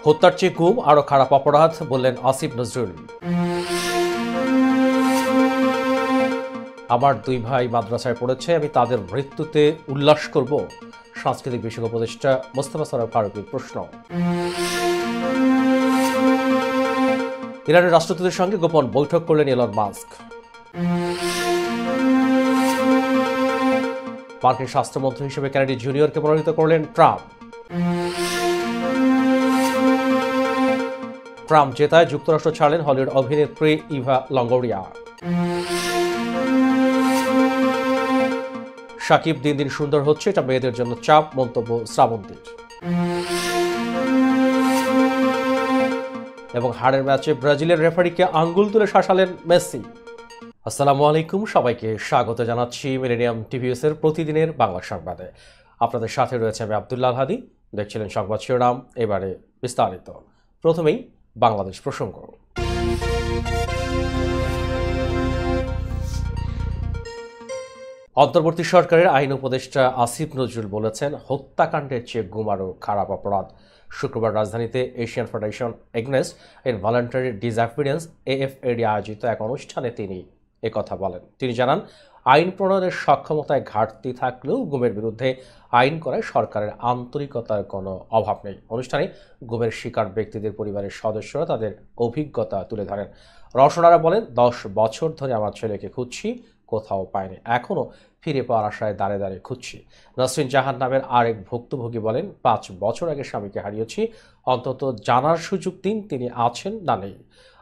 হত্যার চেয়ে গুম আরো খারাপ অপরাধ বললেন আসিফ নজরুল। আমার দুই ভাই মাদ্রাসায় পড়েছে, আমি তাদের মৃত্যুতে উল্লাস করব, সাংস্কৃতিক বিষয়ক উপদেষ্টা মোস্তফা সরোয়ার ফারুকীর প্রশ্ন। ইরানের রাষ্ট্রদূতের সঙ্গে গোপন বৈঠক করলেন এলন মাস্ক। মার্কিন স্বাস্থ্যমন্ত্রী হিসেবে কেনেডি জুনিয়রকে মনোনীত করলেন ট্রাম্প। ট্রাম্প জেতায় যুক্তরাষ্ট্র ছাড়লেন হলিউড অভিনেত্রী ইভা লঙ্গোরিয়া। সাকিব দিন দিন সুন্দর হচ্ছে, এটা মেয়েদের জন্য চাপ, মন্তব্য শ্রাবন্তীর। এবং হারের ম্যাচে ব্রাজিলের রেফারিকে আঙ্গুল তুলে শাসালেন মেসি। আসসালামু আলাইকুম, সবাইকে স্বাগত জানাচ্ছি মিলেনিয়াম টিভিএস এর প্রতিদিনের বাংলা সংবাদে। আপনাদের সাথে রয়েছে আমি আব্দুল্লাহ হাদি। দেখছিলেন সংবাদ শিরোনাম, এবারে বিস্তারিত। প্রথমেই বাংলাদেশ প্রসঙ্গ। অন্তর্বর্তী সরকারের আইন উপদেষ্টা আসিফ নজরুল বলেছেন, হত্যাকাণ্ডের চেয়ে গুম আরও খারাপ অপরাধ। শুক্রবার রাজধানীতে Asian Federation against involuntary disappearance AFAD আয়োজিত এক অনুষ্ঠানে তিনি একথা বলেন। তিনি জানান, আইন প্রণয়নের সক্ষমতায় ঘাটতি থাকলেও গুমের বিরুদ্ধে আইন করায় সরকারের আন্তরিকতার কোনো অভাব নেই। অনুষ্ঠানে গুমের শিকার ব্যক্তিদের পরিবারের সদস্যরা তাদের অভিজ্ঞতা তুলে ধরেন। রওশনারা বলেন, 10 বছর ধরে আমার ছেলেকে খুঁজছি, কোথাও পায়নি, এখনও ফিরে পাওয়ার আশায় দাঁড়ে দাঁড়িয়ে খুঁজছি। নাসরিন জাহান নামের আরেক ভুক্তভোগী বলেন, 5 বছর আগে স্বামীকে হারিয়েছি, অন্তত জানার সুযোগ দিন তিনি আছেন না নেই।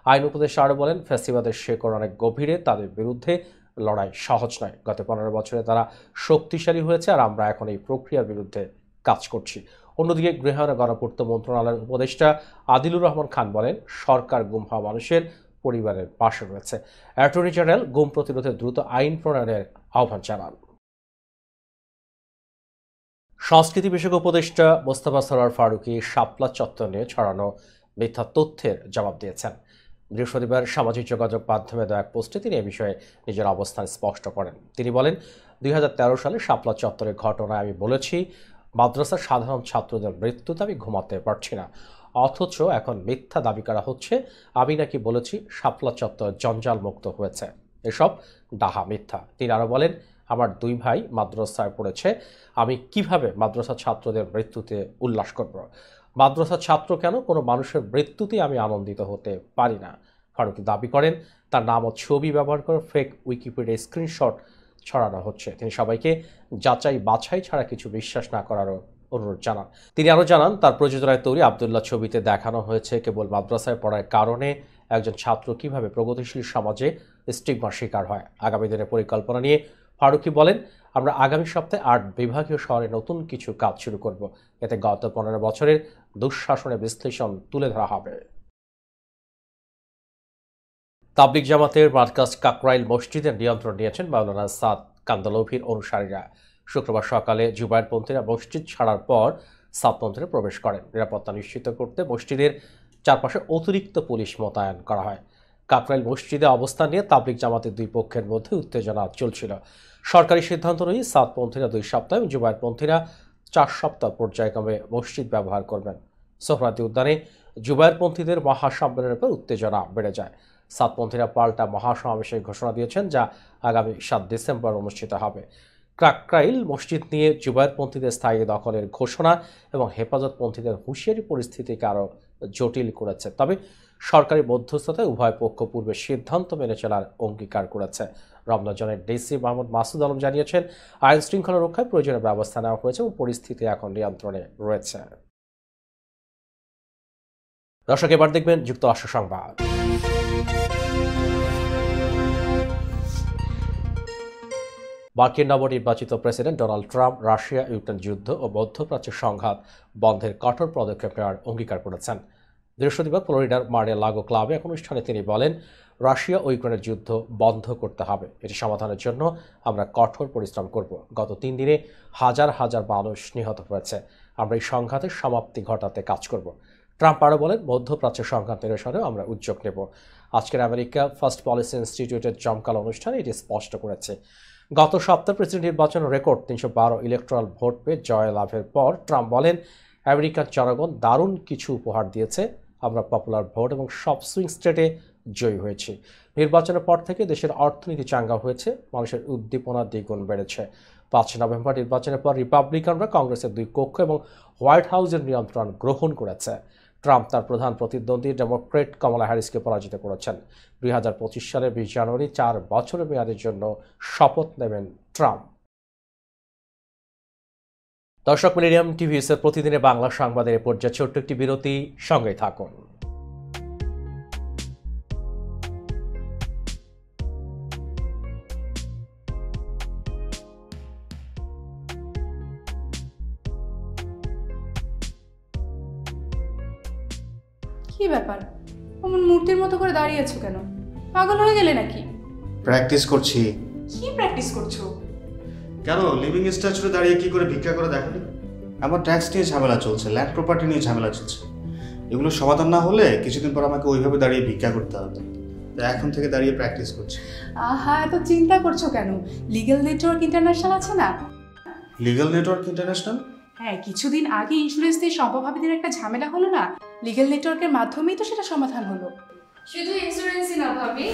আইন উপদেষ্টা আরও বলেন, ফ্যাসিবাদের শেকড় অনেক গভীরে, তাদের বিরুদ্ধে লড়াই সহজ নয়। গত 15 বছরে তারা শক্তিশালী হয়েছে, আর আমরা এখন এই প্রক্রিয়ার বিরুদ্ধে কাজ করছি। অন্যদিকে গৃহায়ন ও গণপূর্ত মন্ত্রণালয়ের উপদেষ্টা আদিলুর রহমান খান বলেন, সরকার গুম হওয়া মানুষের পরিবারের পাশে রয়েছে। অ্যাটর্নি জেনারেল গুম প্রতিরোধে দ্রুত আইন প্রণয়নের আহ্বান জানান। সংস্কৃতি বিষয়ক উপদেষ্টা মোস্তফা সরোয়ার ফারুকী শাপলা চত্বর নিয়ে ছড়ানো মিথ্যা তথ্যের জবাব দিয়েছেন। বৃহস্পতিবার সামাজিক যোগাযোগ মাধ্যমে দেওয়া এক পোস্টে তিনি এ বিষয়ে নিজের অবস্থান স্পষ্ট করেন। তিনি বলেন, 2013 সালে শাপলা চত্বরের ঘটনায় আমি বলেছি, মাদ্রাসার সাধারণ ছাত্রদের মৃত্যুতে আমি ঘুমাতে পারছি না, অথচ এখন মিথ্যা দাবি করা হচ্ছে আমি নাকি বলেছি শাপলা চত্বর জঞ্জাল মুক্ত হয়েছে। এসব ডাহা মিথ্যা। তিনি আরও বলেন, আমার দুই ভাই মাদ্রাসায় পড়েছে, আমি কিভাবে মাদ্রাসা ছাত্রদের মৃত্যুতে উল্লাস করব? মাদ্রাসা ছাত্র কেন, কোনো মানুষের মৃত্যুতে আমি আনন্দিত হতে পারি না। ফারুকী দাবি করেন, তার নাম ও ছবি ব্যবহার করে ফেক উইকিপিডিয়া স্ক্রিনশট ছড়ানো হচ্ছে। তিনি সবাইকে যাচাই বাছাই ছাড়া কিছু বিশ্বাস না করারও অনুরোধ জানান। তিনি আরও জানান, তার প্রযোজনায় তৈরি আবদুল্লাহ ছবিতে দেখানো হয়েছে কেবল মাদ্রাসায় পড়ার কারণে একজন ছাত্র কিভাবে প্রগতিশীল সমাজে স্টিগমার শিকার হয়। আগামী দিনের পরিকল্পনা নিয়ে ফারুকী বলেন, আমরা আগামী সপ্তাহে 8 বিভাগীয় শহরে নতুন কিছু কাজ শুরু করব। এতে গত 15 বছরের দুঃশাসনের বিশ্লেষণ তুলে ধরা হবে। তাবলিগ জামাতের মার্কাজ কাকরাইল মসজিদের নিয়ন্ত্রণ নিয়েছেন মাওলানা সাদ কান্দলভির অনুসারীরা। শুক্রবার সকালে জুবায়েরপন্থীরা মসজিদ ছাড়ার পর সাদপন্থীরা প্রবেশ করেন। নিরাপত্তা নিশ্চিত করতে মসজিদের চারপাশে অতিরিক্ত পুলিশ মোতায়েন করা হয়। কাকরাইল মসজিদে অবস্থান নিয়ে তাবলিগ জামাতের দুই পক্ষের মধ্যে উত্তেজনা চলছিল। সরকারি সিদ্ধান্ত অনুযায়ী সাদপন্থীরা 2 সপ্তাহ এবং জুবায়েরপন্থীরা 4 সপ্তাহ পর্যায়ক্রমে মসজিদ ব্যবহার করবেন। সোহরাওয়ার্দী উদ্যানে জুবায়েরপন্থীদের মহাসম্মেলনের পর উত্তেজনা বেড়ে যায়। সাদপন্থীরা পাল্টা মহাসমাবেশের ঘোষণা দিয়েছেন, যা আগামী 7 ডিসেম্বর অনুষ্ঠিত হবে। কাকরাইল মসজিদ নিয়ে জুবায়েরপন্থীদের স্থায়ী দখলের ঘোষণা এবং হেফাজতপন্থীদের হুঁশিয়ারি পরিস্থিতিকে আরও জটিল করেছে। তবে সরকারি মধ্যস্থতায় উভয় পক্ষ পূর্বে সিদ্ধান্ত মেনে চলার অঙ্গীকার করেছে। রমনাজনের ডিসি মোহাম্মদ মাসুদ আলম জানিয়েছেন, আইন শৃঙ্খলা রক্ষায় প্রয়োজনীয় ব্যবস্থা নেওয়া হয়েছে এবং পরিস্থিতি এখন নিয়ন্ত্রণে রয়েছে। দর্শক, এবার দেখবেন যুক্তরাষ্ট্র সংবাদ। মার্কিন নবনির্বাচিত president Donald Trump Russia Ukraine যুদ্ধ ও মধ্যপ্রাচ্যের সংঘাত বন্ধের কঠোর পদক্ষেপ নেওয়ার অঙ্গীকার করেছেন। বৃহস্পতিবার ফ্লোরিডার মার-এ-লাগো ক্লাবে এক অনুষ্ঠানে তিনি বলেন, রাশিয়া ও ইউক্রেনের যুদ্ধ বন্ধ করতে হবে, এটি সমাধানের জন্য আমরা কঠোর পরিশ্রম করব। গত 3 দিনে হাজার হাজার মানুষ নিহত হয়েছে, আমরা এই সংঘাতের সমাপ্তি ঘটাতে কাজ করব। ট্রাম্প আরও বলেন, মধ্যপ্রাচ্যের সংঘাত নিরসনেও আমরা উদ্যোগ নেব। আজকের আমেরিকা ফার্স্ট পলিসি ইনস্টিটিউটের জমকালো অনুষ্ঠানে এটি স্পষ্ট করেছে। গত সপ্তাহে প্রেসিডেন্ট নির্বাচনের রেকর্ড 312 ইলেকট্রাল ভোট পেয়ে জয় লাভের পর ট্রাম্প বলেন, আমেরিকার জনগণ দারুণ কিছু উপহার দিয়েছে। আমরা পপুলার ভোট এবং সব সুইং স্টেটে জয়ী হয়েছি। নির্বাচনের পর থেকে দেশের অর্থনীতি চাঙ্গা হয়েছে, মানুষের উদ্দীপনা দ্বিগুণ বেড়েছে। 5 নভেম্বর নির্বাচনের পর রিপাবলিকানরা কংগ্রেসের 2 কক্ষ এবং হোয়াইট হাউসের নিয়ন্ত্রণ গ্রহণ করেছে। ট্রাম্প তার প্রধান প্রতিদ্বন্দ্বী ডেমোক্রেট কমলা হ্যারিসকে পরাজিত করেছেন। 2025 সালের 20 জানুয়ারি 4 বছরের মেয়াদের জন্য শপথ নেবেন ট্রাম্প। দর্শক, মিলেনিয়াম টিভিএসের প্রতিদিনের বাংলা সংবাদের পর্যায়ে ছোট্ট একটি বিরতি, সঙ্গেই থাকুন। কি ব্যাপার, অমন মূর্তির মতো করে দাঁড়িয়ে আছো কেন? পাগল হয়ে গেলে নাকি? প্র্যাকটিস করছি। কি প্র্যাকটিস করছো? কেন লিভিং স্ট্যাচুতে দাঁড়িয়ে কি করে ভিক্ষা করে দেখালি? আমার ট্যাক্স নিয়ে ঝামেলা চলছে, ল্যান্ড প্রপার্টি নিয়ে ঝামেলা চলছে। এগুলো সমাধান না হলে কিছুদিন পর আমাকে ওইভাবে দাঁড়িয়ে ভিক্ষা করতে হবে। তাই এখন থেকে দাঁড়িয়ে প্র্যাকটিস করছি। আহা, এত চিন্তা করছো কেন? লিগ্যাল নেটওয়ার্ক ইন্টারন্যাশনাল আছে না? Legal network international? হ্যাঁ, কিছুদিন আগে ইন্স্যুরেন্স দিয়ে সম্পভাবীদের একটা ঝামেলা হলো না, লিগ্যাল নেটওয়ার্কের মাধ্যমেই তো সেটা সমাধান হলো। শুধু ইন্স্যুরেন্সই না ভাবি,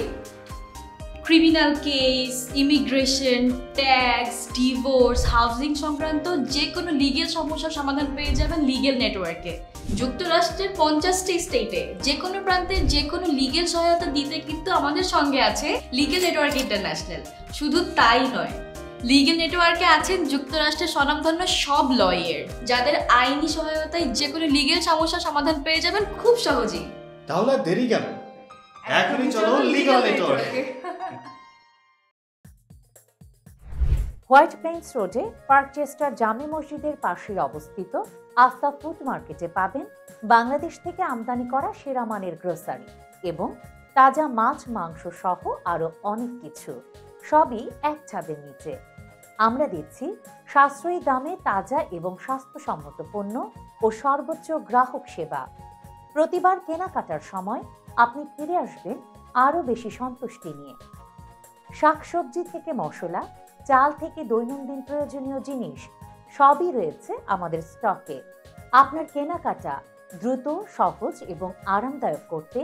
criminal case, immigration, tax, divorce, housing সংক্রান্ত যে কোনো লিগেল সমস্যার সমাধান পেয়ে যাবেন লিগেল নেটওয়ার্কে। যুক্তরাষ্ট্রের 50টি স্টেটে যে কোনো প্রান্তে যে কোনো লিগেল সহায়তা দিতে কিন্তু আমাদের সঙ্গে আছে লিগেল নেটওয়ার্ক ইন্টারন্যাশনাল। শুধু তাই নয়, লিগেল নেটওয়ার্কে আছেন যুক্তরাষ্ট্রের স্বনামধন্য সব লয়ার, যাদের আইনি সহায়তায় যে কোনো লিগেল সমস্যার সমাধান পেয়ে যাবেন খুব সহজেই। তাহলে দেরি কেন? এখনই চলো লিগ্যাল নেটওয়ার্কে। হোয়াইট প্লেন্স রোডে পার্কচেস্টার জামে মসজিদের পাশে অবস্থিত আস্থা ফুড মার্কেটে পাবেন বাংলাদেশ থেকে আমদানি করা সেরা মানের গ্রোসারি এবং তাজা মাছ, মাংস সহ আরো অনেক কিছু, সবই এক ছাদের নিচে। আমরা দিচ্ছি সাশ্রয়ী দামে তাজা এবং স্বাস্থ্যসম্মত পণ্য ও সর্বোচ্চ গ্রাহক সেবা। প্রতিবার কেনাকাটার সময় আপনি ফিরে আসবেন আরো বেশি সন্তুষ্টি নিয়ে। শাকসবজি থেকে মশলা, চাল থেকে দৈনন্দিন প্রয়োজনীয় জিনিস সবই রয়েছে আমাদের স্টকে। আপনার কেনাকাটা দ্রুত, সহজ এবং আরামদায়ক করতে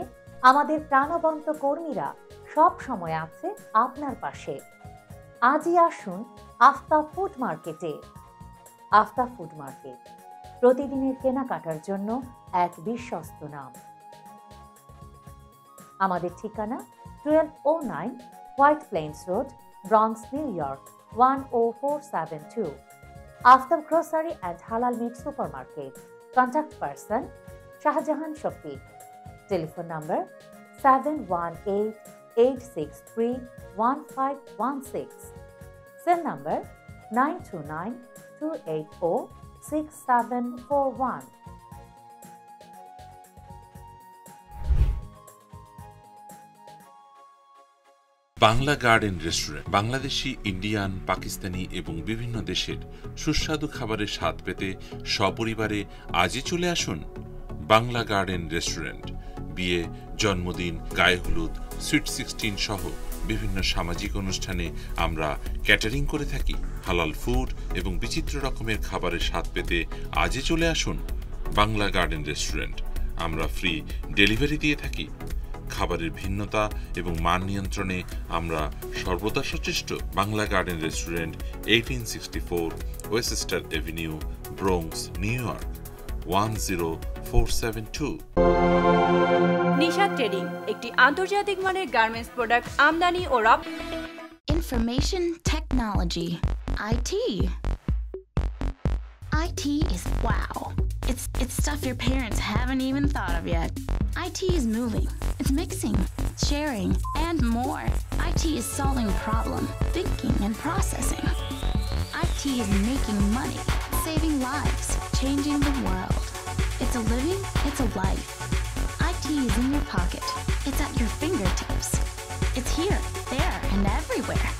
আমাদের প্রাণবন্ত কর্মীরা সব সময় আছে আপনার পাশে। আজই আসুন আফতাব ফুড মার্কেটে। আফতাব ফুড মার্কেট, প্রতিদিনের কেনাকাটার জন্য এক বিশ্বস্ত নাম। আমাদের ঠিকানা 1209 White Plains Road, Bronx, New York 10472। Aftab grocery and halal meat supermarket. Contact person Shahjahan Shafiq. Telephone number 7188631516। Cell number 9292806741। Bangla garden restaurant Bangladeshi, Indian, Pakistani এবং বিভিন্ন দেশের সুস্বাদু খাবারের স্বাদ পেতে সপরিবারে আজই চলে আসুন বাংলা গার্ডেন রেস্টুরেন্ট। বিয়ে, জন্মদিন, গায়ে হলুদ, সুইট 16 সহ বিভিন্ন সামাজিক অনুষ্ঠানে আমরা ক্যাটারিং করে থাকি। হালাল ফুড এবং বিচিত্র রকমের খাবারের স্বাদ পেতে আজই চলে আসুন বাংলা গার্ডেন রেস্টুরেন্ট। আমরা ফ্রি ডেলিভারি দিয়ে থাকি। খাবারের ভিন্নতা এবং মান নিয়ন্ত্রণে আমরা সর্বদা সচেষ্ট। Bangla garden restaurant, 1864 oyster Avenue, Bronx, New York 10472। Nishad trading একটি আন্তর্জাতিক মানের গার্মেন্টস প্রোডাক্ট আমদানি ও Information technology, IT. IT is wow. It's stuff your parents haven't even thought of yet. IT is moving, it's mixing, sharing, and more. IT is solving problem, thinking, and processing. IT is making money, saving lives, changing the world. It's a living, it's a life. IT is in your pocket, it's at your fingertips. It's here, there, and everywhere.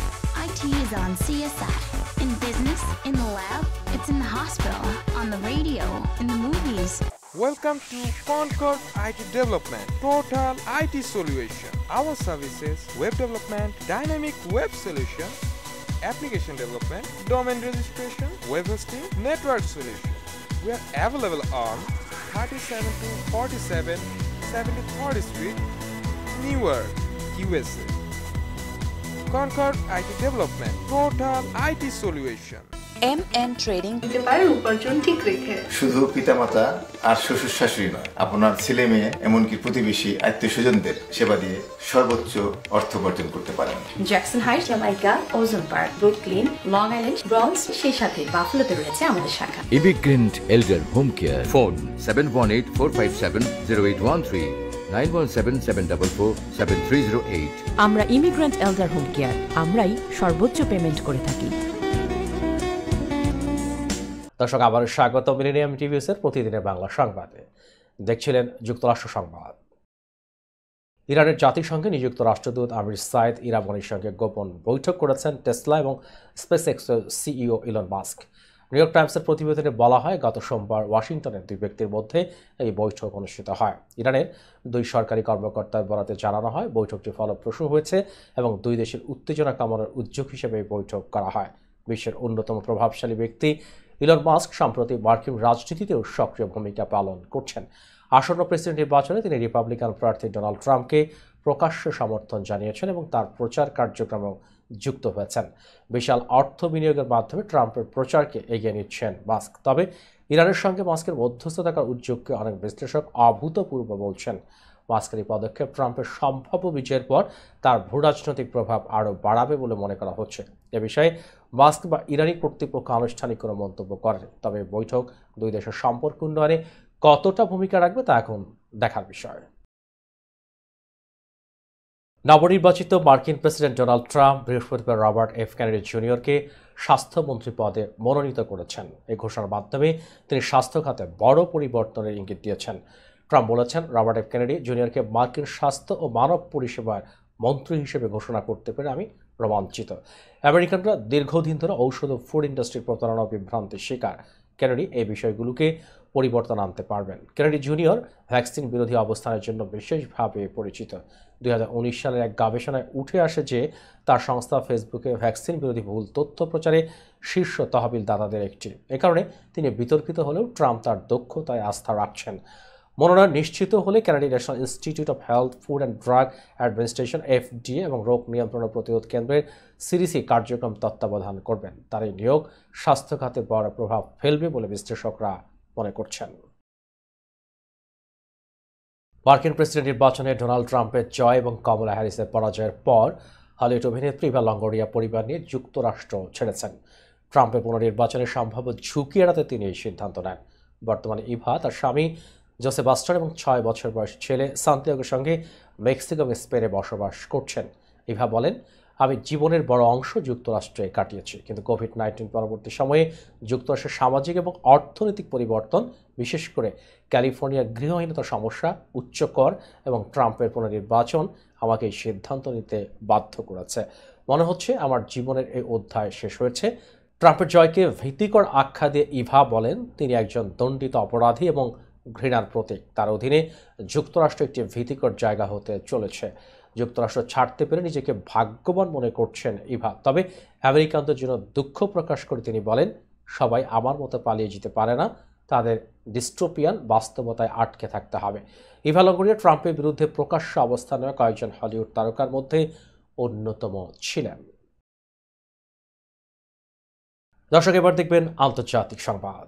IT is on CSI, in business, in the lab, it's in the hospital, on the radio, in the movies. Welcome to Concord IT Development, total IT solution. Our services: web development, dynamic web solution, application development, domain registration, web hosting, network solution. We are available on 37 to 47 73rd Street, Newark, USA. Concord IT Development, Total IT Solution. MN Trading দিতে পারে উপার্জন ঠিক রেখে। শুধু পিতামাতা আর শ্বশুর শাশুড়ি নয়, আপনার ছেলে মেয়ে এমনকি প্রতিবেশী আত্মীয় স্বজনদের সেবা দিয়ে সর্বোচ্চ অর্থ উপার্জন করতে পারেন। জ্যাকসন হাইট, জামাইকা, ওজন park, Brooklyn, long island, bronze, সেই সাথে বাফলোতে রয়েছে আমাদের শাখা। Immigrant এল্ডার home care, phone 7184570813, 9177447308। আমরা ইমিগ্রেন্ট এল্ডার হোম কেয়ার, আমরাই সর্বোচ্চ পেমেন্ট করে থাকি। দর্শক, আবার স্বাগত মিলেনিয়াম টিভিএস এর প্রতিদিনের বাংলা সংবাদে। দেখছিলেন যুক্তরাষ্ট্র সংবাদ। ইরানের জাতিসংঘে নিযুক্ত রাষ্ট্রদূত আমির সাইদ ইরাবনির সঙ্গে গোপন বৈঠক করেছেন টেসলা এবং স্পেসএক্সের CEO Elon Musk. New York টাইমসের প্রতিবেদনে বলা হয়, গত সোমবার ওয়াশিংটনের দুই ব্যক্তির মধ্যে এই বৈঠক অনুষ্ঠিত হয়। ইরানের দুই সরকারি কর্মকর্তার বরাতে জানানো হয়, বৈঠকটি ফলপ্রসূ হয়েছে এবং দুই দেশের উত্তেজনা কমানোর উদ্যোগ হিসেবে এই বৈঠক করা হয়। বিশ্বের অন্যতম প্রভাবশালী ব্যক্তি ইলন মাস্ক সম্প্রতি মার্কিন রাজনীতিতেও সক্রিয় ভূমিকা পালন করছেন। আসন্ন প্রেসিডেন্ট নির্বাচনে তিনি রিপাবলিকান প্রার্থী ডোনাল্ড ট্রাম্পকে প্রকাশ্য সমর্থন জানিয়েছেন এবং তার প্রচার কার্যক্রমেও যুক্ত হয়েছেন। বিশাল অর্থ বিনিয়োগের মাধ্যমে ট্রাম্পের প্রচারকে এগিয়ে নিচ্ছেন মাস্ক। তবে ইরানের সঙ্গে মাস্কের মধ্যস্থ থাকার উদ্যোগকে অনেক বিশ্লেষক অভূতপূর্ব বলছেন। মাস্কের এই পদক্ষেপ ট্রাম্পের সম্ভাব্য বিজয়ের পর তার ভূরাজনৈতিক প্রভাব আরও বাড়াবে বলে মনে করা হচ্ছে। এ বিষয়ে মাস্ক বা ইরানি কর্তৃপক্ষ আনুষ্ঠানিক কোনো মন্তব্য করেনি। তবে বৈঠক দুই দেশের সম্পর্ক উন্নয়নে কতটা ভূমিকা রাখবে তা এখন দেখার বিষয়। নবনির্বাচিত মার্কিন প্রেসিডেন্ট ডোনাল্ড ট্রাম্প বৃহস্পতিবার রবার্ট এফ কেনেডি জুনিয়রকে স্বাস্থ্যমন্ত্রী পদে মনোনীত করেছেন। এই ঘোষণার মাধ্যমে তিনি স্বাস্থ্য খাতে বড় পরিবর্তনের ইঙ্গিত দিয়েছেন। ট্রাম্প বলেছেন, রবার্ট এফ কেনেডি জুনিয়রকে মার্কিন স্বাস্থ্য ও মানব পরিষেবার মন্ত্রী হিসেবে ঘোষণা করতে পেরে আমি রোমাঞ্চিত। আমেরিকানরা দীর্ঘদিন ধরে ঔষধ ও ফুড ইন্ডাস্ট্রির প্রতারণা ও বিভ্রান্তির শিকার। কেনেডি এই বিষয়গুলোকে পরিবর্তন আনতে পারবেন। কেনেডি জুনিয়র ভ্যাকসিন বিরোধী অবস্থানের জন্য বিশেষভাবে পরিচিত। 2019 সালের এক গবেষণায় উঠে আসে যে তার সংস্থা ফেসবুকে ভ্যাকসিন বিরোধী ভুল তথ্য প্রচারে শীর্ষ তহবিল দাতাদের একটি। এ কারণে তিনি বিতর্কিত হলেও ট্রাম্প তার দক্ষতায় আস্থা রাখছেন। মনোনয়ন নিশ্চিত হলে Kennedy national institute of health, food and drug administration FDA এবং রোগ নিয়ন্ত্রণ ও প্রতিরোধ কেন্দ্রের সিডিসি কার্যক্রম তত্ত্বাবধান করবেন। তার এই নিয়োগ স্বাস্থ্য খাতে বড় প্রভাব ফেলবে বলে বিশ্লেষকরা মনে করছেন। মার্কিন প্রেসিডেন্ট নির্বাচনে ডোনাল্ড ট্রাম্পের জয় এবং কমলা হ্যারিসের পরাজয়ের পর হলিউড অভিনেত্রী ইভা লঙ্গোরিয়া পরিবার নিয়ে যুক্তরাষ্ট্র ছেড়েছেন। ট্রাম্পের পুনর্নির্বাচনের সম্ভাব্য ঝুঁকি এড়াতে তিনি এই সিদ্ধান্ত নেন। বর্তমানে ইভা তার স্বামী জোসেফ বাস্টার এবং 6 বছর বয়সী ছেলে সান্তিয়াগোর সঙ্গে মেক্সিকো এবং স্পেনে বসবাস করছেন। ইভা বলেন, আমি জীবনের বড় অংশ যুক্তরাষ্ট্রে কাটিয়েছি, কিন্তু কোভিড-19 পরবর্তী সময়ে যুক্তরাষ্ট্রের সামাজিক এবং অর্থনৈতিক পরিবর্তন, বিশেষ করে ক্যালিফোর্নিয়ার গৃহহীনতার সমস্যা, উচ্চ কর এবং ট্রাম্পের পুনর্নির্বাচন আমাকে এই সিদ্ধান্ত নিতে বাধ্য করেছে। মনে হচ্ছে আমার জীবনের এই অধ্যায় শেষ হয়েছে। ট্রাম্পের জয়কে ভীতিকর আখ্যা দিয়ে ইভা বলেন, তিনি একজন দণ্ডিত অপরাধী এবং ঘৃণার প্রতীক। তার অধীনে যুক্তরাষ্ট্র একটি ভীতিকর জায়গা হতে চলেছে। যুক্তরাষ্ট্র ছাড়তে পেরে নিজেকে ভাগ্যবান মনে করছেন ইভা। তবে আমেরিকানদের জন্য দুঃখ প্রকাশ করে তিনি বলেন, সবাই আমার মতো পালিয়ে যেতে পারে না, তাদের ডিস্টোপিয়ান বাস্তবতায় আটকে থাকতে হবে। ইভা লঙ্গোরিয়া ট্রাম্পের বিরুদ্ধে প্রকাশ্য অবস্থান নেওয়া কয়েকজন হলিউড তারকার মধ্যে অন্যতম ছিলেন। দর্শক, এবার দেখবেন আন্তর্জাতিক সংবাদ।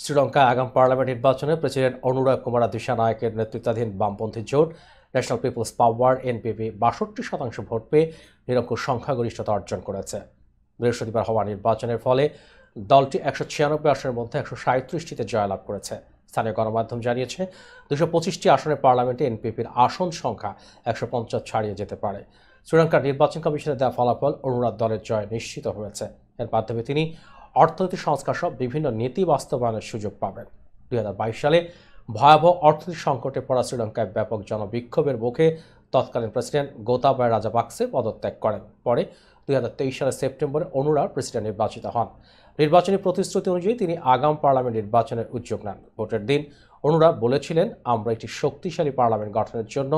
শ্রীলঙ্কায় আগাম পার্লামেন্ট নির্বাচনে প্রেসিডেন্ট অনুরা কুমারা দিশানায়কের নেতৃত্বাধীন বামপন্থী জোট ন্যাশনাল পিপলস পাওয়ার এনপিপি 62% ভোট পেয়ে নিরঙ্কুশ সংখ্যাগরিষ্ঠতা অর্জন করেছে। বৃহস্পতিবার হওয়া নির্বাচনের ফলে দলটি 196 আসনের মধ্যে 137টিতে জয়লাভ করেছে। স্থানীয় গণমাধ্যম জানিয়েছে 225টি আসনের পার্লামেন্টে এনপিপির আসন সংখ্যা 150 ছাড়িয়ে যেতে পারে। শ্রীলঙ্কার নির্বাচন কমিশনের দেওয়া ফলাফল অনুরার দলের জয় নিশ্চিত হয়েছে। এর মাধ্যমে তিনি অর্থনৈতিক সংস্কার সহ বিভিন্ন নীতি বাস্তবায়নের সুযোগ পাবেন। 2022 সালে ভয়াবহ অর্থনৈতিক সংকটে পড়া শ্রীলঙ্কায় ব্যাপক জনবিক্ষোভের মুখে তৎকালীন প্রেসিডেন্ট গোতাবায়া রাজাপাক্সে পদত্যাগ করেন। পরে 2023 সালের সেপ্টেম্বরে অনুরা প্রেসিডেন্ট নির্বাচিত হন। নির্বাচনী প্রতিশ্রুতি অনুযায়ী তিনি আগাম পার্লামেন্ট নির্বাচনের উদ্যোগ নেন। ভোটের দিন অনুরা বলেছিলেন, আমরা একটি শক্তিশালী পার্লামেন্ট গঠনের জন্য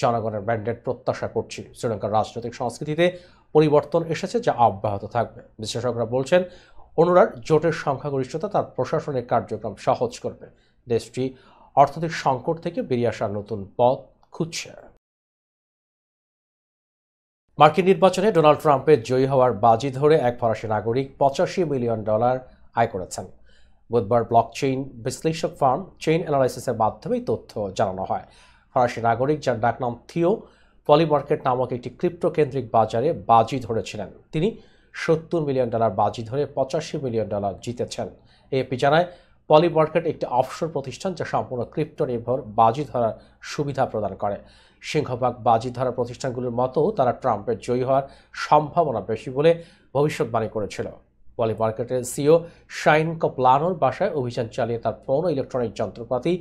জনগণের ম্যান্ডেট প্রত্যাশা করছি। শ্রীলঙ্কার রাজনৈতিক সংস্কৃতিতে পরিবর্তন এসেছে, যা অব্যাহত থাকবে। বিশ্লেষকরা বলছেন, অনুরার জোটের সংখ্যাগরিষ্ঠতা তার প্রশাসনিক কার্যক্রম সহজ করবে। দেশটি অর্থনৈতিক সংকট থেকে বেরিয়ে আসার নতুন পথ খুঁজছে। মার্কিন নির্বাচনে ডোনাল্ড ট্রাম্পের জয়ী হওয়ার বাজি ধরে এক ফরাসি নাগরিক $85 মিলিয়ন আয় করেছেন। বুধবার ব্লকচেইন বিশ্লেষক ফার্ম চেইন অ্যানালাইসিসের মাধ্যমে তথ্য জানানো হয়। ফরাসি নাগরিক, যার ডাকনাম থিও, পলিমার্কেট নামক একটি ক্রিপ্টো কেন্দ্রিক বাজারে বাজি ধরেছিলেন। তিনি $70 মিলিয়ন বাজি ধরে $85 মিলিয়ন জিতেছেন। এএপি জানায়, পলিমার্কেট একটি অফশোর প্রতিষ্ঠান যা সম্পূর্ণ ক্রিপ্টো নির্ভর বাজি ধরার সুবিধা প্রদান করে। সিংহভাগ বাজি ধরা প্রতিষ্ঠানগুলোর মতো তারা ট্রাম্পের জয়ী হওয়ার সম্ভাবনা বেশি বলে ভবিষ্যৎবাণী করেছিল। পলিমার্কেটের সিইও শাইন কপলানোর বাসায় অভিযান চালিয়ে তার পৌন ইলেকট্রনিক যন্ত্রপাতি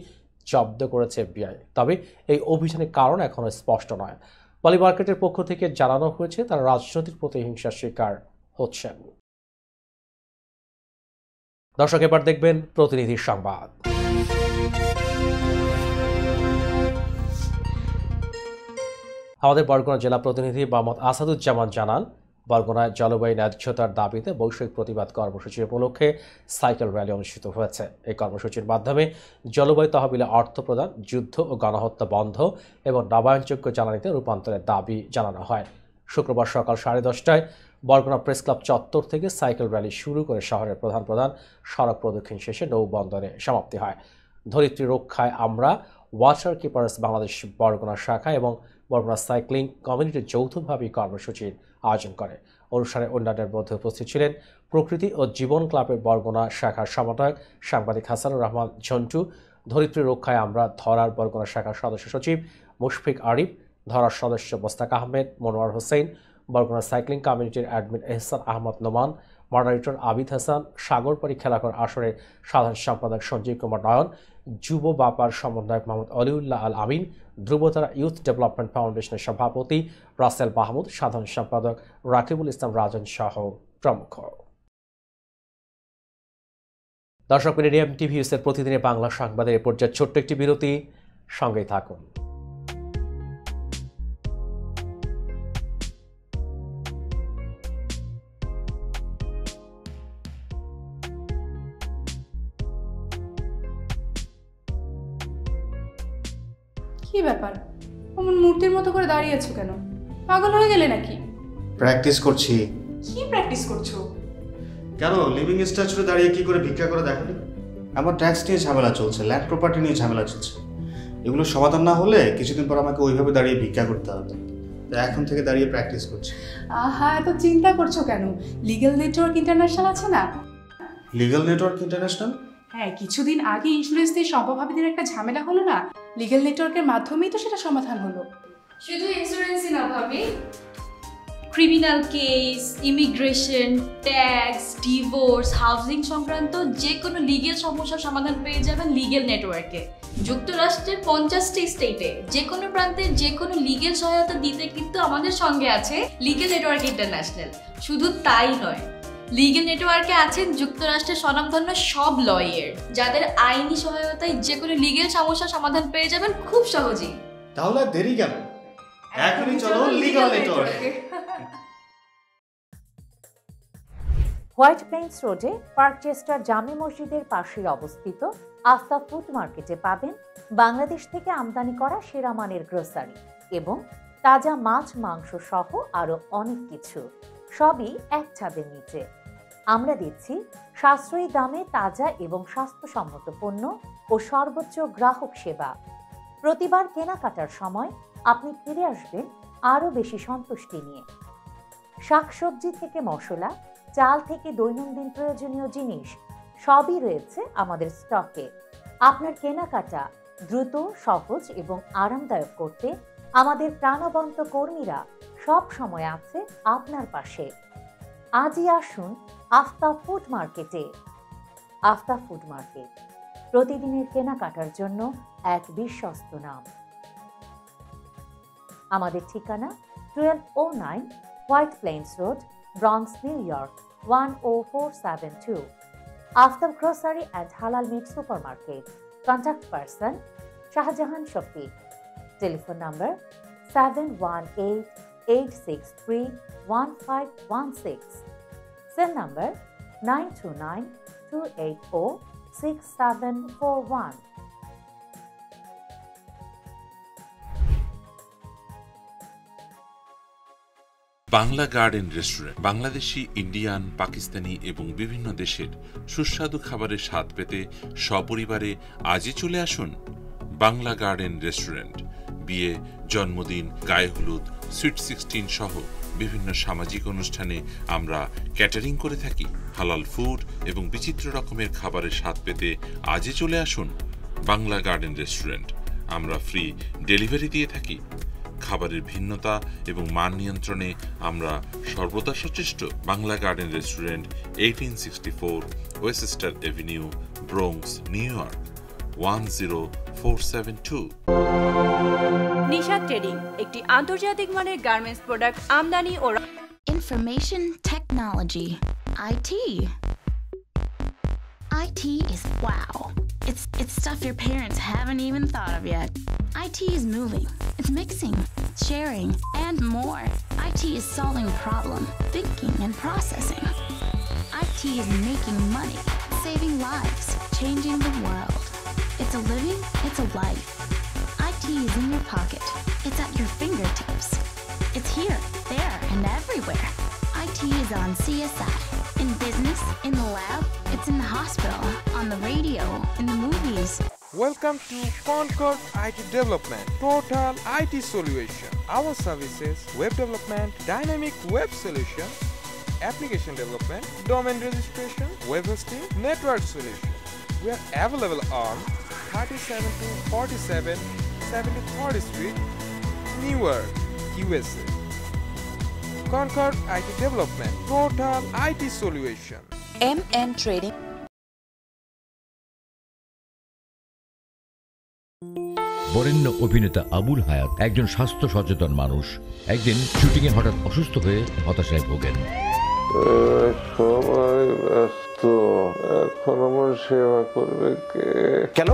জব্দ করেছে এফবিআই। তবে এই অভিযানের কারণ এখনো স্পষ্ট নয়। পলিমার্কেটের পক্ষ থেকে জানানো হয়েছে তারা রাজনৈতিক প্রতিহিংসার শিকার হচ্ছেন। দর্শক, এবার দেখবেন প্রতিনিধির সংবাদ। আমাদের বরগুনা জেলা প্রতিনিধি মোহাম্মদ আসাদুজ্জামান জানান, বরগুনায় জলবায়ু ন্যায্যতার দাবিতে বৈষয়িক প্রতিবাদ কর্মসূচি উপলক্ষে সাইকেল র্যালি অনুষ্ঠিত হয়েছে। এই কর্মসূচির মাধ্যমে জলবায়ু তহবিলে অর্থ প্রদান, যুদ্ধ ও গণহত্যা বন্ধ এবং নবায়নযোগ্য জ্বালানিতে রূপান্তরের দাবি জানানো হয়। শুক্রবার সকাল 10:30টায় বরগুনা প্রেস ক্লাব চত্বর থেকে সাইকেল র্যালি শুরু করে শহরের প্রধান প্রধান সড়ক প্রদক্ষিণ শেষে নৌবন্দরে সমাপ্তি হয়। ধরিত্রী রক্ষায় আমরা, ওয়াটার কিপার্স বাংলাদেশ বরগুনা শাখা এবং বরগুনা সাইক্লিং কমিউনিটি যৌথভাবে কর্মসূচির আয়োজন করে। অনুষ্ঠানে অন্যান্যের মধ্যে উপস্থিত ছিলেন প্রকৃতি ও জীবন ক্লাবের বরগুনা শাখার সমন্বয়ক সাংবাদিক হাসানুর রহমান ঝন্টু, ধরিত্রী রক্ষায় আমরা ধরার বরগুনা শাখার সদস্য সচিব মুশফিক আরিফ, ধরার সদস্য মোস্তাক আহমেদ, মনোয়ার হোসেন, বরগুনা সাইক্লিং কমিউনিটির অ্যাডমিন এহসান আহমদ নোমান, মডারেটর আবিদ হাসান, সাগরপাড়ি খেলাঘর আসরের সাধারণ সম্পাদক সঞ্জীব কুমার নয়ন, যুব বাপার সমন্বয়ক মোহাম্মদ অলিউল্লাহ আল আমিন, ধ্রুবতারা ইউথ ডেভেলপমেন্ট ফাউন্ডেশনের সভাপতি রাসেল মাহমুদ, সাধারণ সম্পাদক রাকিবুল ইসলাম রাজন সহ প্রমুখ। দর্শক, মিডিয়াম টিভি নিউজের প্রতিদিনের বাংলা সংবাদের এ পর্যায়ে ছোট্ট একটি বিরতি, সঙ্গেই থাকুন। কি ব্যাপার, অমন মূর্তির মতো করে দাঁড়িয়ে আছো কেন? পাগল হয়ে গেলে নাকি? প্র্যাকটিস করছি। কি প্র্যাকটিস করছো? কেন লিভিং স্ট্যাচুরে দাঁড়িয়ে কি করে ভিক্ষা করে দেখনি? আমার ট্যাক্স নিয়ে ঝামেলা চলছে, ল্যান্ড প্রপার্টি নিয়ে ঝামেলা চলছে। এগুলো সমাধান না হলে কিছুদিন পর আমাকে ওইভাবে দাঁড়িয়ে ভিক্ষা করতে হবে। তাই এখন থেকে দাঁড়িয়ে প্র্যাকটিস করছি। আহা, এত চিন্তা করছো কেন? লিগ্যাল নেটওয়ার্ক ইন্টারন্যাশনাল আছে না? Legal network international? হ্যাঁ, কিছুদিন আগে ইন্স্যুরেন্স দিয়ে সম্পভাবিদের একটা ঝামেলা হলো না? লিগ্যাল নেটওয়ার্কের মাধ্যমেই তো সেটা সমাধান হলো। শুধু ইন্স্যুরেন্সই না ভাবি, criminal case, immigration, tax, divorce, housing সংক্রান্ত যে কোনো লিগেল সমস্যার সমাধান পেয়ে যাবেন লিগেল নেটওয়ার্কে। যুক্তরাষ্ট্রের 50টি স্টেটে যে কোনো প্রান্তে যে কোনো লিগেল সহায়তা দিতে কিন্তু আমাদের সঙ্গে আছে লিগেল নেটওয়ার্ক ইন্টারন্যাশনাল। শুধু তাই নয়, লিগেল নেটওয়ার্কে আছেন যুক্তরাষ্ট্রের স্বনামধন্য সব লয়ার, যাদের আইনি সহায়তায় যে কোনো লিগেল সমস্যার সমাধান পেয়ে যাবেন খুব সহজেই। তাহলে দেরি কেন? এখনই চলো লিগ্যাল নেটওয়ার্কে। হোয়াইট প্লেন্স রোডে পার্কচেস্টার জামে মসজিদের পাশেই অবস্থিত আস্থা ফুড মার্কেটে পাবেন বাংলাদেশ থেকে আমদানি করা সেরা মানের গ্রোসারি এবং তাজা মাছ, মাংস সহ আরো অনেক কিছু, সবই এক ছাদের নিচে। আমরা দিচ্ছি সাশ্রয়ী দামে তাজা এবং স্বাস্থ্যসম্মত পণ্য ও সর্বোচ্চ গ্রাহক সেবা। প্রতিবার কেনাকাটার সময় আপনি ফিরে আসবেন আরো বেশি সন্তুষ্টি নিয়ে। শাকসবজি থেকে মশলা, চাল থেকে দৈনন্দিন প্রয়োজনীয় জিনিস সবই রয়েছে আমাদের স্টকে। আপনার কেনাকাটা দ্রুত, সহজ এবং আরামদায়ক করতে আমাদের প্রাণবন্ত কর্মীরা সব সময় আছে আপনার পাশে। আজই আসুন আস্থা ফুড মার্কেটে। আস্থা ফুড মার্কেট, প্রতিদিনের কেনাকাটার জন্য এক বিশ্বস্ত নাম। আমাদের ঠিকানা 1209 White Plains Road, Bronx, New York 10472। Aftab grocery and halal meat supermarket. Contact person Shahjahan Shafiq. Telephone number 863-1516. Cell number 929-280-6741. Bangla garden restaurant Bangladeshi, Indian, Pakistani এবং বিভিন্ন দেশের সুস্বাদু খাবারের স্বাদ পেতে সপরিবারে আজই চলে আসুন বাংলা গার্ডেন রেস্টুরেন্ট। বিয়ে, জন্মদিন, গায়ে হলুদ, সুইট 16 সহ বিভিন্ন সামাজিক অনুষ্ঠানে আমরা ক্যাটারিং করে থাকি। হালাল ফুড এবং বিচিত্র রকমের খাবারের স্বাদ পেতে আজই চলে আসুন বাংলা গার্ডেন রেস্টুরেন্ট। আমরা ফ্রি ডেলিভারি দিয়ে থাকি। খাবারের ভিন্নতা এবং মান নিয়ন্ত্রণে আমরা সর্বদা সচেষ্ট। Bangla garden restaurant, 1864 oyster Avenue, Bronx, new York 10472। Nishad trading একটি আন্তর্জাতিক মানের গার্মেন্টস প্রোডাক্ট আমদানি ও Information technology. IT. IT is wow. It's stuff your parents haven't even thought of yet. IT is moving. It's mixing, sharing, and more. IT is solving problem, thinking, and processing. IT is making money, saving lives, changing the world. It's a living, it's a life. IT is in your pocket. It's at your fingertips. It's here, there, and everywhere. IT is on CSI, in business, in the lab, it's in the hospital, on the radio, in the movies. Welcome to Concord IT Development, total IT solution. Our services: web development, dynamic web solution, application development, domain registration, web hosting, network solution. We are available on 37-47 73rd Street, Newark, USA. Concord IT Development, total IT solution. MN Trading. বরেণ্য অভিনেতা আবুল হায়াত একজন স্বাস্থ্য সচেতন মানুষ। একদিন শুটিংয়ে হঠাৎ অসুস্থ হয়ে হতাশায় ভোগেন। সবাই ব্যস্ত, এখন আমার সেবা করবে কে? কেন?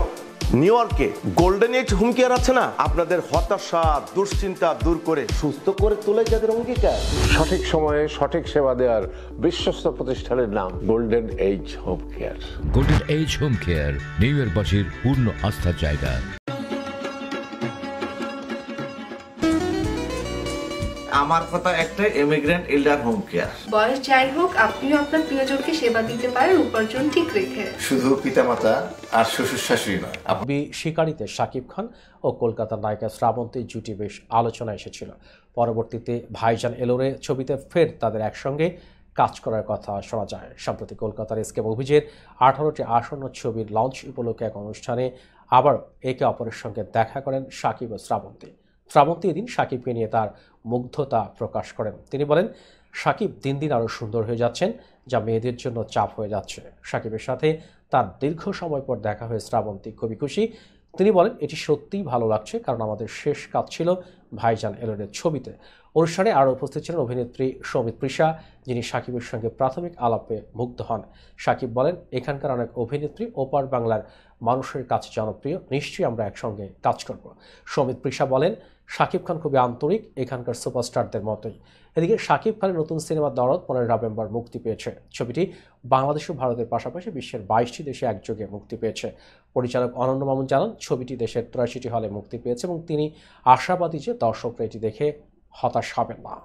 নিউ ইয়র্কে গোল্ডেন এজ হোম কেয়ার আছে না, আপনাদের হতাশা দুশ্চিন্তা দূর করে সুস্থ করে তোলে যাদের অঙ্গীকার। সঠিক সময়ে সঠিক সেবা দেওয়ার বিশ্বস্ত প্রতিষ্ঠানের নাম golden age home care. Golden age home care New ইয়র্কবাসীর পূর্ণ আস্থার জায়গা। আমার কথা একটাই, ইমিগ্রেন্ট এল্ডার হোম কেয়ার। বয়স যাই হোক, আপনিও আপনার প্রিয়জনকে সেবা দিতে পারেন উপার্জন ঠিক রেখে। শুধু পিতামাতা আর শ্বশুর শাশুড়ি নয়। শিকারীতে শাকিব খান ও কলকাতার নায়িকা শ্রাবন্তী জুটি বেশ আলোচনা এসেছিল। পরবর্তীতে ভাইজান এলোরে ছবিতে ফের তাদের একসঙ্গে কাজ করার কথা শোনা যায়। সম্প্রতি কলকাতার এসকে মুভিজের 18টি আসন্ন ছবির লঞ্চ উপলক্ষে এক অনুষ্ঠানে আবার একে অপরের সঙ্গে দেখা করেন শাকিব ও শ্রাবন্তী এদিন শাকিবকে নিয়ে তার মুগ্ধতা প্রকাশ করেন। তিনি বলেন, শাকিব দিন দিন আরও সুন্দর হয়ে যাচ্ছেন, যা মেয়েদের জন্য চাপ হয়ে যাচ্ছে। শাকিবের সাথে তার দীর্ঘ সময় পর দেখা হয়ে শ্রাবন্তী খুবই খুশি। তিনি বলেন, এটি সত্যিই ভালো লাগছে, কারণ আমাদের শেষ কাজ ছিল ভাইজান এলোরের ছবিতে। অনুষ্ঠানে আরও উপস্থিত ছিলেন অভিনেত্রী সৌমিত্রিষা, যিনি শাকিবের সঙ্গে প্রাথমিক আলাপে মুগ্ধ হন। শাকিব বলেন, এখানকার অনেক অভিনেত্রী ওপার বাংলার মানুষের কাছে জনপ্রিয়, নিশ্চয়ই আমরা একসঙ্গে কাজ করব। সৌমিত্রিষা বলেন, শাকিব খান খুবই আন্তরিক, এখানকার সুপারস্টারদের মতোই। এদিকে শাকিব খানের নতুন সিনেমা দরদ 15 নভেম্বর মুক্তি পেয়েছে। ছবিটি বাংলাদেশ ও ভারতের পাশাপাশি বিশ্বের 22টি দেশে একযোগে মুক্তি পেয়েছে। পরিচালক অনন্য মামুন জানান, ছবিটি দেশের 83টি হলে মুক্তি পেয়েছে এবং তিনি আশাবাদী যে দর্শকরা এটি দেখে হতাশ হবেন না।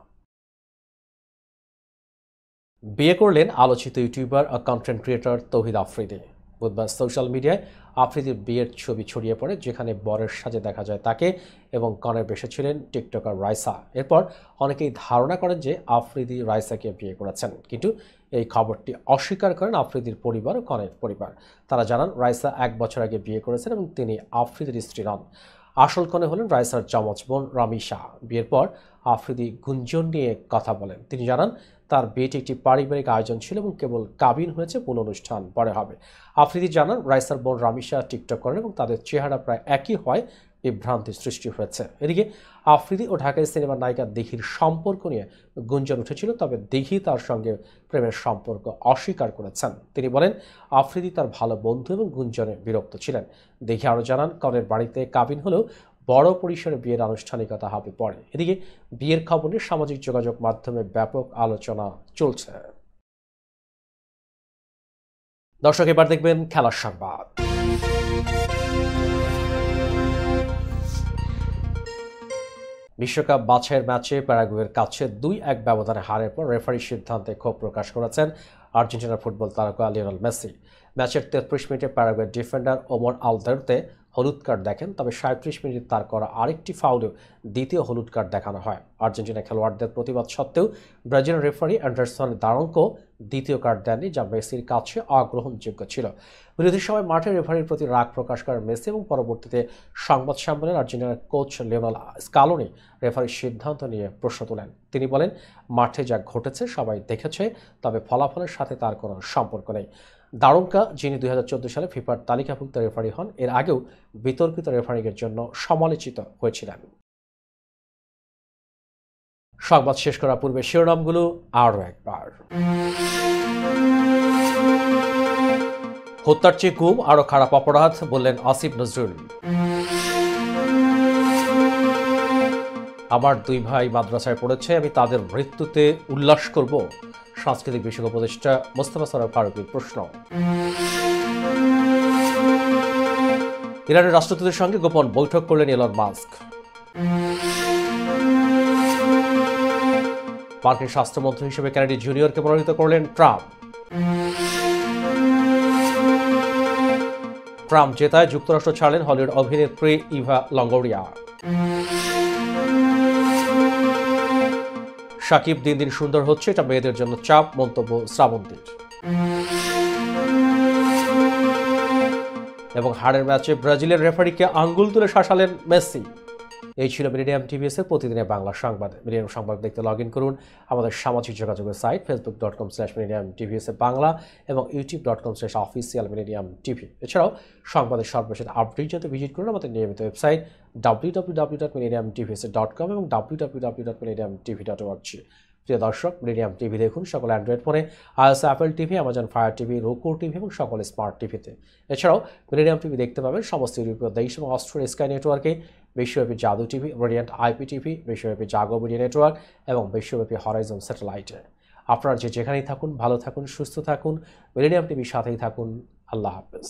বিয়ে করলেন আলোচিত ইউটিউবার ও কন্টেন্ট ক্রিয়েটর তৌহিদ আফ্রিদি। বুধবার সোশ্যাল মিডিয়ায় আফ্রিদির বিয়ের ছবি ছড়িয়ে পড়ে, যেখানে বরের সাজে দেখা যায় তাকে এবং কনের বেশে ছিলেন টিকটকার রাইসা। এরপর অনেকেই ধারণা করেন যে আফ্রিদি রাইসাকে বিয়ে করেছেন, কিন্তু এই খবরটি অস্বীকার করেন আফ্রিদির পরিবার ও কনের পরিবার। তারা জানান, রাইসা 1 বছর আগে বিয়ে করেছেন এবং তিনি আফ্রিদির স্ত্রী নন। আসল কনে হলেন রাইসার যমজ বোন রামিশা। বিয়ের পর আফ্রিদি গুঞ্জন নিয়ে কথা বলেন। তিনি জানান, তার বিয়েটি একটি পারিবারিক আয়োজন ছিল এবং কেবল কাবিন হয়েছে, মূল অনুষ্ঠান পরে হবে। আফ্রিদি জানান, রাইসার বোন রামিশা টিকটক করেন এবং তাদের চেহারা প্রায় একই হয়, বিভ্রান্তি সৃষ্টি হয়েছে। এদিকে আফ্রিদি ও ঢাকায় সিনেমার নায়িকা দিঘির সম্পর্ক নিয়ে গুঞ্জন উঠেছিল, তবে দিঘি তার সঙ্গে প্রেমের সম্পর্ক অস্বীকার করেছেন। তিনি বলেন, আফ্রিদি তার ভালো বন্ধু এবং গুঞ্জনে বিরক্ত ছিলেন। দিঘি আরও জানান, কনের বাড়িতে কাবিন হলেও বড় পরিসরে বিয়ের আনুষ্ঠানিকতা হবে পরে। এদিকে বিয়ের খবর নিয়ে সামাজিক যোগাযোগ মাধ্যমে ব্যাপক আলোচনা চলছে। দর্শক, এবার দেখবেন খেলার সংবাদ। বিশ্বকাপ বাছাইয়ের ম্যাচে প্যারাগুয়ের কাছে 2-1 ব্যবধানে হারের পর রেফারির সিদ্ধান্তে ক্ষোভ প্রকাশ করেছেন আর্জেন্টিনার ফুটবল তারকা লিওনেল মেসি। ম্যাচের 33 মিনিটে প্যারাগুয়ের ডিফেন্ডার ওমর আলদারতে হলুদ কার্ড দেখেন, তবে 37 মিনিটে তার করা আরেকটি ফাউলেও দ্বিতীয় হলুদ কার্ড দেখানো হয়। আর্জেন্টিনা খেলোয়াড়দের প্রতিবাদ সত্ত্বেও ব্রাজিলের রেফারি অ্যান্ডারসন দারোঙ্কো দ্বিতীয় কার্ড দেননি, যা মেসির কাছে অগ্রহণযোগ্য ছিল। বিরতির সময় মাঠে রেফারির প্রতি রাগ প্রকাশ করেন মেসি এবং পরবর্তীতে সংবাদ সম্মেলনে আর্জেন্টিনার কোচ লিওনেল স্কালোনি রেফারির সিদ্ধান্ত নিয়ে প্রশ্ন তোলেন। তিনি বলেন, মাঠে যা ঘটেছে সবাই দেখেছে, তবে ফলাফলের সাথে তার কোনো সম্পর্ক নেই। দারোঙ্কা, যিনি 2014 সালে ফিফার তালিকাভুক্ত রেফারি হন, এর আগেও বিতর্কিত রেফারিংয়ের জন্য সমালোচিত হয়েছিলেন। সংবাদ শেষ করার পূর্বে শিরোনামগুলো আরও একবার। হত্যার চেয়ে গুম আরও খারাপ অপরাধ, বললেন আসিফ নজরুল। আমার 2 ভাই মাদ্রাসায় পড়েছে, আমি তাদের মৃত্যুতে উল্লাস করব, সাংস্কৃতিক বিষয়ক উপদেষ্টা মোস্তফা সরোয়ার ফারুকীর প্রশ্ন। ইরানের রাষ্ট্রদূতের সঙ্গে গোপন বৈঠক করলেন এলন মাস্ক। মার্কিন স্বাস্থ্যমন্ত্রী হিসেবে কেনেডি জুনিয়রকে মনোনীত করলেন ট্রাম্প। ট্রাম্প জেতায় যুক্তরাষ্ট্র ছাড়লেন হলিউড অভিনেত্রী ইভা লঙ্গোরিয়া। সাকিব দিন দিন সুন্দর হচ্ছে, এটা মেয়েদের জন্য চাপ, মন্তব্য শ্রাবন্তীর। এবং হারের ম্যাচে ব্রাজিলের রেফারিকে আঙ্গুল তুলে শাসালেন মেসি। এই ছিল মিলেনিয়াম টিভিএস এর প্রতিদিনের বাংলা সংবাদ। মিলেনিয়াম সংবাদ দেখতে লগ ইন করুন আমাদের সামাজিক যোগাযোগের সাইট facebook.com/millenniumtvs বাংলা এবং youtube.com/officialmillenniumtv। এছাড়াও সংবাদের সর্বশেষ আপডেট জানতে ভিজিট করুন আমাদের নিয়মিত ওয়েবসাইট www.millenniumtvs.com এবং www.millenniumtv.org। প্রিয় দর্শক, মিলেনিয়াম টিভি দেখুন সকল অ্যান্ড্রয়েড ফোনে, iOS, Apple TV, Amazon fire TV, roku TV এবং সকল স্মার্ট টিভিতে। এছাড়াও মিলেনিয়াম টিভি দেখতে পাবেন সমস্ত ইউরোপীয় দেশ এবং অস্ট্রেলিয়া স্কাই নেটওয়ার্কে, বিশ্বব্যাপী জাদু টিভি, রেডিয়েন্ট আইপি টিভি, বিশ্বব্যাপী জাগো মিডিয়া নেটওয়ার্ক এবং বিশ্বব্যাপী হরাইজন স্যাটেলাইটে। আপনারা যেখানেই থাকুন ভালো থাকুন, সুস্থ থাকুন, মিলেনিয়াম টিভির সাথেই থাকুন। আল্লাহ হাফেজ।